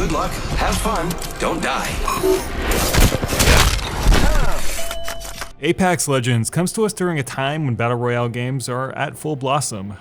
Good luck, have fun, don't die. Apex Legends comes to us during a time when Battle Royale games are at full blossom.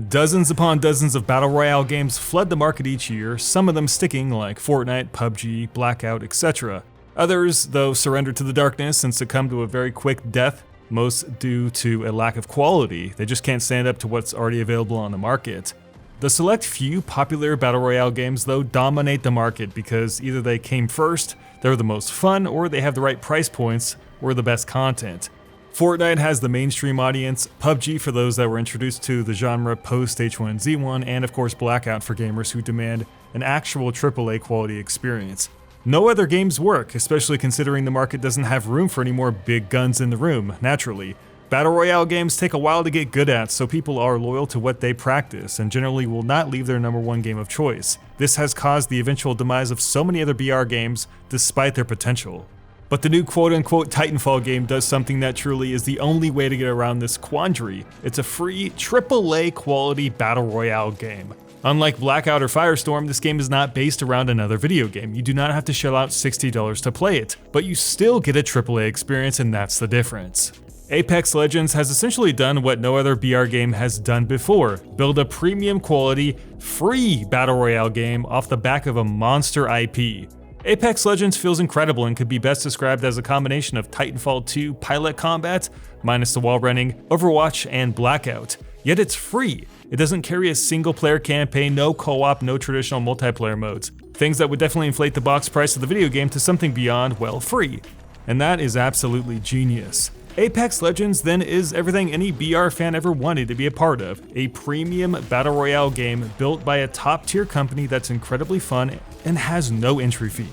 Dozens upon dozens of Battle Royale games flood the market each year, some of them sticking like Fortnite, PUBG, Blackout, etc. Others, though, surrender to the darkness and succumb to a very quick death, most due to a lack of quality. They just can't stand up to what's already available on the market. The select few popular Battle Royale games, though, dominate the market because either they came first, they're the most fun, or they have the right price points or the best content. Fortnite has the mainstream audience, PUBG for those that were introduced to the genre post H1Z1, and of course Blackout for gamers who demand an actual AAA quality experience. No other games work, especially considering the market doesn't have room for any more big guns in the room, naturally. Battle Royale games take a while to get good at, so people are loyal to what they practice and generally will not leave their #1 game of choice. This has caused the eventual demise of so many other BR games despite their potential. But the new quote-unquote Titanfall game does something that truly is the only way to get around this quandary. It's a free AAA quality Battle Royale game. Unlike Blackout or Firestorm, this game is not based around another video game. You do not have to shell out $60 to play it, but you still get a AAA experience, and that's the difference. Apex Legends has essentially done what no other BR game has done before: build a premium quality, free Battle Royale game off the back of a monster IP. Apex Legends feels incredible and could be best described as a combination of Titanfall 2 pilot combat, minus the wall running, Overwatch, and Blackout. Yet it's free. It doesn't carry a single player campaign, no co-op, no traditional multiplayer modes. Things that would definitely inflate the box price of the video game to something beyond, well, free. And that is absolutely genius. Apex Legends then is everything any BR fan ever wanted to be a part of: a premium Battle Royale game built by a top tier company that's incredibly fun and has no entry fee.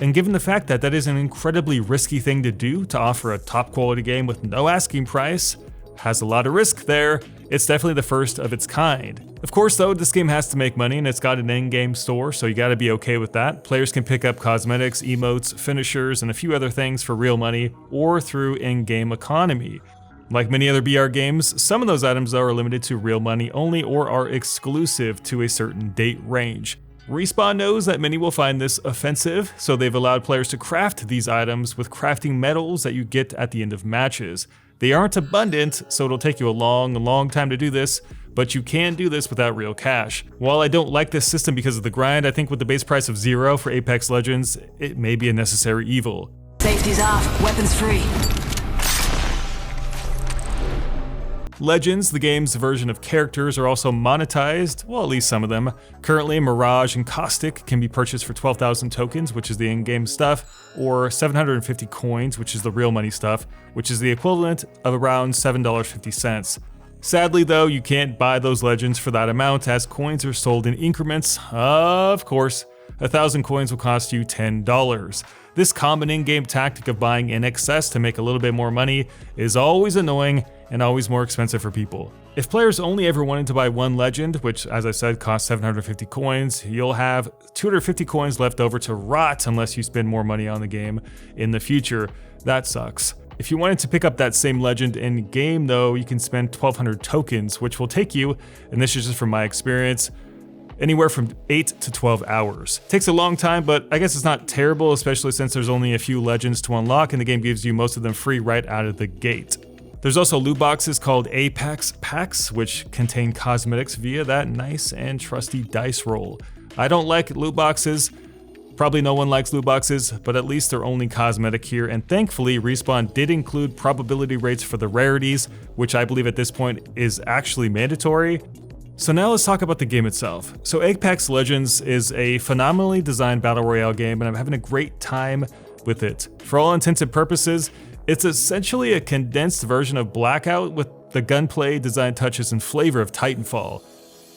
And given the fact that that is an incredibly risky thing to do, to offer a top quality game with no asking price, has a lot of risk there, it's definitely the first of its kind. Of course though, this game has to make money and it's got an in-game store, so you gotta be okay with that. Players can pick up cosmetics, emotes, finishers, and a few other things for real money or through in-game economy. Like many other BR games, some of those items though are limited to real money only or are exclusive to a certain date range. Respawn knows that many will find this offensive, so they've allowed players to craft these items with crafting medals that you get at the end of matches. They aren't abundant, so it'll take you a long time to do this, but you can do this without real cash. While I don't like this system because of the grind, I think with the base price of $0 for Apex Legends, it may be a necessary evil. Safety's off, weapons free. Legends, the game's version of characters, are also monetized, well, at least some of them. Currently, Mirage and Caustic can be purchased for 12,000 tokens, which is the in-game stuff, or 750 coins, which is the real money stuff, which is the equivalent of around $7.50. Sadly though, you can't buy those legends for that amount, as coins are sold in increments. Of course, 1,000 coins will cost you $10. This common in-game tactic of buying in excess to make a little bit more money is always annoying and always more expensive for people. If players only ever wanted to buy one legend, which as I said costs 750 coins, you'll have 250 coins left over to rot unless you spend more money on the game in the future. That sucks. If you wanted to pick up that same legend in game though, you can spend 1,200 tokens, which will take you, and this is just from my experience, anywhere from 8 to 12 hours. Takes a long time, but I guess it's not terrible, especially since there's only a few legends to unlock and the game gives you most of them free right out of the gate. There's also loot boxes called Apex Packs, which contain cosmetics via that nice and trusty dice roll. I don't like loot boxes. Probably no one likes loot boxes, but at least they're only cosmetic here, and thankfully Respawn did include probability rates for the rarities, which I believe at this point is actually mandatory. So now let's talk about the game itself. So Apex Legends is a phenomenally designed battle royale game, and I'm having a great time with it. For all intents and purposes, it's essentially a condensed version of Blackout with the gunplay, design touches, and flavor of Titanfall.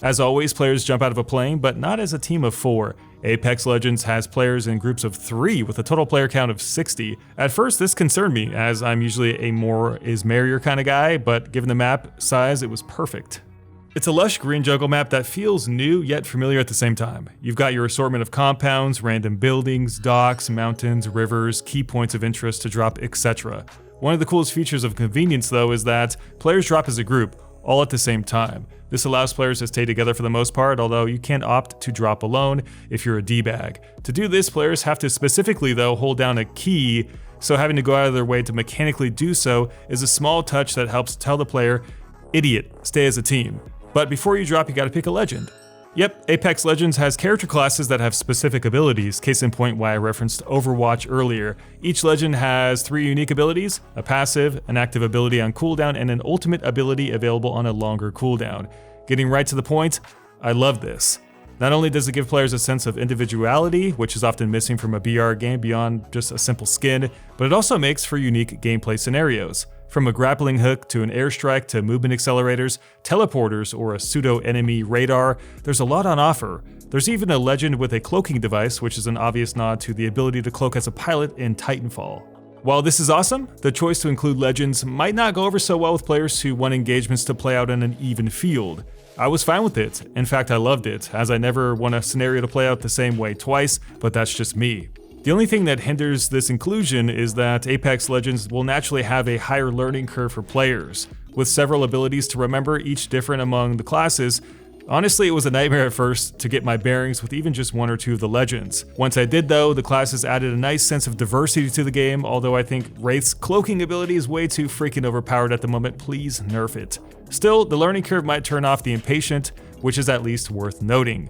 As always, players jump out of a plane, but not as a team of 4. Apex Legends has players in groups of 3 with a total player count of 60. At first, this concerned me, as I'm usually a more is merrier kind of guy, but given the map size, it was perfect. It's a lush green jungle map that feels new yet familiar at the same time. You've got your assortment of compounds, random buildings, docks, mountains, rivers, key points of interest to drop, etc. One of the coolest features of convenience though is that players drop as a group, all at the same time. This allows players to stay together for the most part, although you can opt to drop alone if you're a D-bag. To do this, players have to specifically, though, hold down a key, so having to go out of their way to mechanically do so is a small touch that helps tell the player, idiot, stay as a team. But before you drop, you gotta pick a legend. Yep, Apex Legends has character classes that have specific abilities, case in point why I referenced Overwatch earlier. Each legend has 3 unique abilities, a passive, an active ability on cooldown, and an ultimate ability available on a longer cooldown. Getting right to the point, I love this. Not only does it give players a sense of individuality, which is often missing from a BR game beyond just a simple skin, but it also makes for unique gameplay scenarios. From a grappling hook to an airstrike to movement accelerators, teleporters, or a pseudo-enemy radar, there's a lot on offer. There's even a legend with a cloaking device, which is an obvious nod to the ability to cloak as a pilot in Titanfall. While this is awesome, the choice to include legends might not go over so well with players who want engagements to play out in an even field. I was fine with it. In fact, I loved it, as I never want a scenario to play out the same way twice, but that's just me. The only thing that hinders this inclusion is that Apex Legends will naturally have a higher learning curve for players. With several abilities to remember, each different among the classes, honestly it was a nightmare at first to get my bearings with even just 1 or 2 of the legends. Once I did though, the classes added a nice sense of diversity to the game, although I think Wraith's cloaking ability is way too freaking overpowered at the moment, please nerf it. Still, the learning curve might turn off the impatient, which is at least worth noting.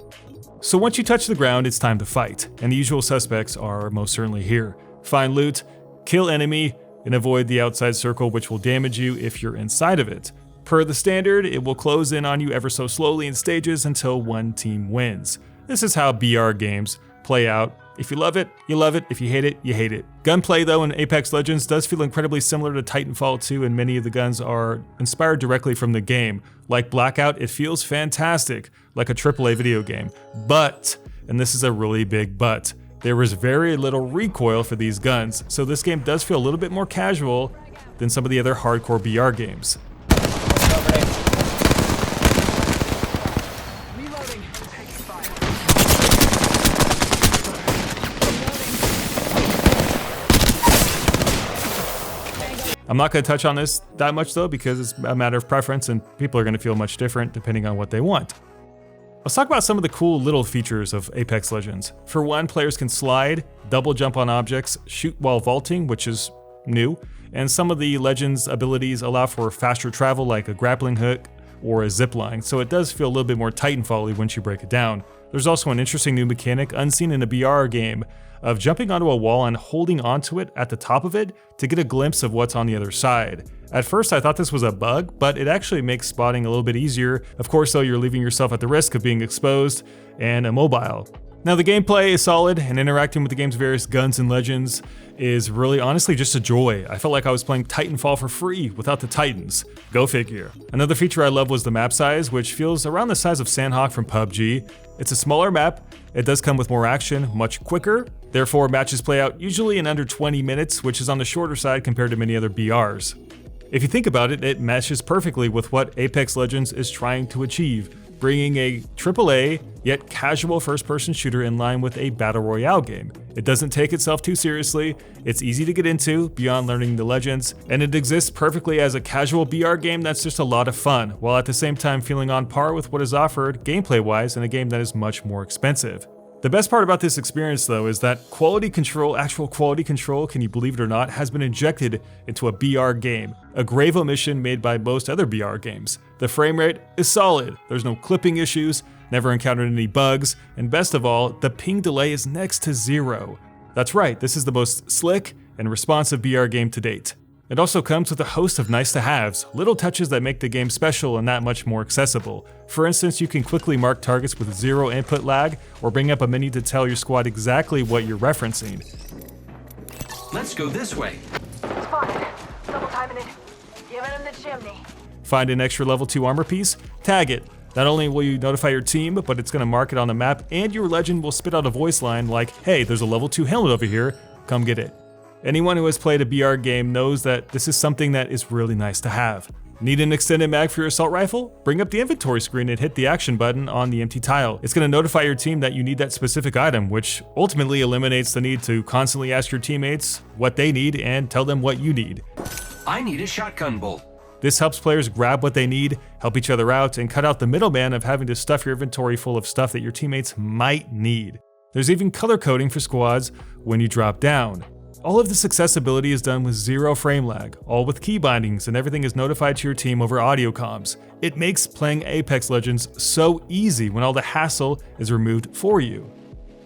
So once you touch the ground, it's time to fight, and the usual suspects are most certainly here. Find loot, kill enemy, and avoid the outside circle, which will damage you if you're inside of it. Per the standard, it will close in on you ever so slowly in stages until one team wins. This is how BR games play out. If you love it, you love it. If you hate it, you hate it. Gunplay, though, in Apex Legends does feel incredibly similar to Titanfall 2, and many of the guns are inspired directly from the game. Like Blackout, it feels fantastic, like a AAA video game. But, and this is a really big but, there was very little recoil for these guns, so this game does feel a little bit more casual than some of the other hardcore BR games. I'm not going to touch on this that much though, because it's a matter of preference and people are going to feel much different depending on what they want. Let's talk about some of the cool little features of Apex Legends. For one, players can slide, double jump on objects, shoot while vaulting, which is new, and some of the Legends abilities allow for faster travel like a grappling hook or a zipline, so it does feel a little bit more Titanfall-y once you break it down. There's also an interesting new mechanic unseen in a BR game of jumping onto a wall and holding onto it at the top of it to get a glimpse of what's on the other side. At first I thought this was a bug, but it actually makes spotting a little bit easier. Of course though, you're leaving yourself at the risk of being exposed and immobile. Now the gameplay is solid, and interacting with the game's various guns and legends is really honestly just a joy. I felt like I was playing Titanfall for free without the Titans. Go figure. Another feature I love was the map size, which feels around the size of Sandhawk from PUBG. It's a smaller map, it does come with more action, much quicker, therefore matches play out usually in under 20 minutes, which is on the shorter side compared to many other BRs. If you think about it, it meshes perfectly with what Apex Legends is trying to achieve, bringing a AAA, yet casual first-person shooter in line with a Battle Royale game. It doesn't take itself too seriously, it's easy to get into beyond learning the legends, and it exists perfectly as a casual BR game that's just a lot of fun, while at the same time feeling on par with what is offered gameplay-wise in a game that is much more expensive. The best part about this experience though is that quality control, actual quality control, can you believe it or not, has been injected into a BR game, a grave omission made by most other BR games. The frame rate is solid, there's no clipping issues, never encountered any bugs, and best of all, the ping delay is next to 0. That's right, this is the most slick and responsive BR game to date. It also comes with a host of nice-to-haves, little touches that make the game special and that much more accessible. For instance, you can quickly mark targets with 0 input lag, or bring up a menu to tell your squad exactly what you're referencing. Let's go this way. Spotted. Double timing it. Giving him the chimney. Find an extra level 2 armor piece? Tag it. Not only will you notify your team, but it's going to mark it on the map, and your legend will spit out a voice line like, hey, there's a level 2 helmet over here, come get it. Anyone who has played a BR game knows that this is something that is really nice to have. Need an extended mag for your assault rifle? Bring up the inventory screen and hit the action button on the empty tile. It's going to notify your team that you need that specific item, which ultimately eliminates the need to constantly ask your teammates what they need and tell them what you need. I need a shotgun bolt. This helps players grab what they need, help each other out, and cut out the middleman of having to stuff your inventory full of stuff that your teammates might need. There's even color coding for squads when you drop down. All of this accessibility is done with 0 frame lag, all with key bindings, and everything is notified to your team over audio comms. It makes playing Apex Legends so easy when all the hassle is removed for you.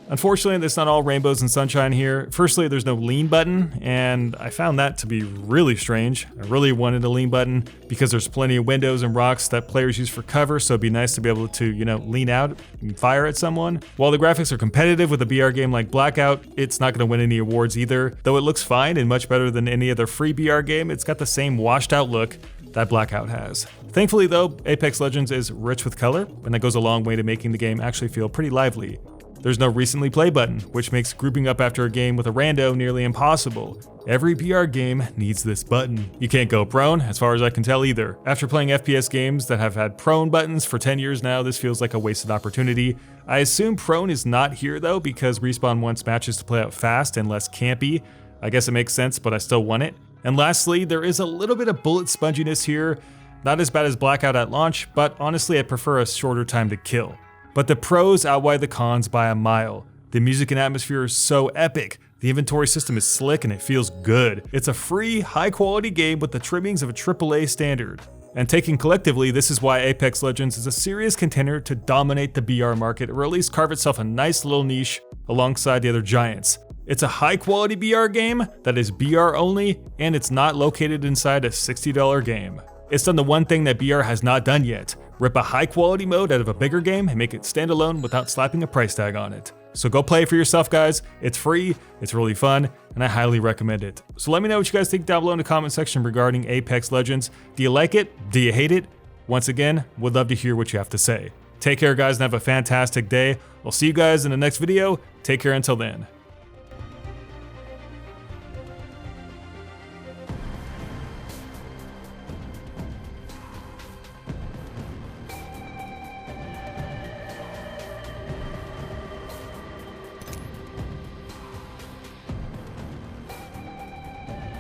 Unfortunately, it's not all rainbows and sunshine here. Firstly, there's no lean button, and I found that to be really strange. I really wanted a lean button because there's plenty of windows and rocks that players use for cover, so it'd be nice to be able to, lean out and fire at someone. While the graphics are competitive with a BR game like Blackout, it's not going to win any awards either. Though it looks fine and much better than any other free BR game, it's got the same washed out look that Blackout has. Thankfully though, Apex Legends is rich with color, and that goes a long way to making the game actually feel pretty lively. There's no recently play button, which makes grouping up after a game with a rando nearly impossible. Every BR game needs this button. You can't go prone, as far as I can tell either. After playing FPS games that have had prone buttons for 10 years now, this feels like a wasted opportunity. I assume prone is not here though, because Respawn wants matches to play out fast and less campy. I guess it makes sense, but I still want it. And lastly, there is a little bit of bullet sponginess here. Not as bad as Blackout at launch, but honestly I prefer a shorter time to kill. But the pros outweigh the cons by a mile. The music and atmosphere is so epic. The inventory system is slick and it feels good. It's a free, high-quality game with the trimmings of a AAA standard. And taken collectively, this is why Apex Legends is a serious contender to dominate the BR market, or at least carve itself a nice little niche alongside the other giants. It's a high-quality BR game that is BR only, and it's not located inside a $60 game. It's done the one thing that BR has not done yet: rip a high quality mode out of a bigger game and make it standalone without slapping a price tag on it. So go play it for yourself guys, it's free, it's really fun, and I highly recommend it. So let me know what you guys think down below in the comment section regarding Apex Legends. Do you like it? Do you hate it? Once again, would love to hear what you have to say. Take care guys and have a fantastic day. I'll see you guys in the next video. Take care until then.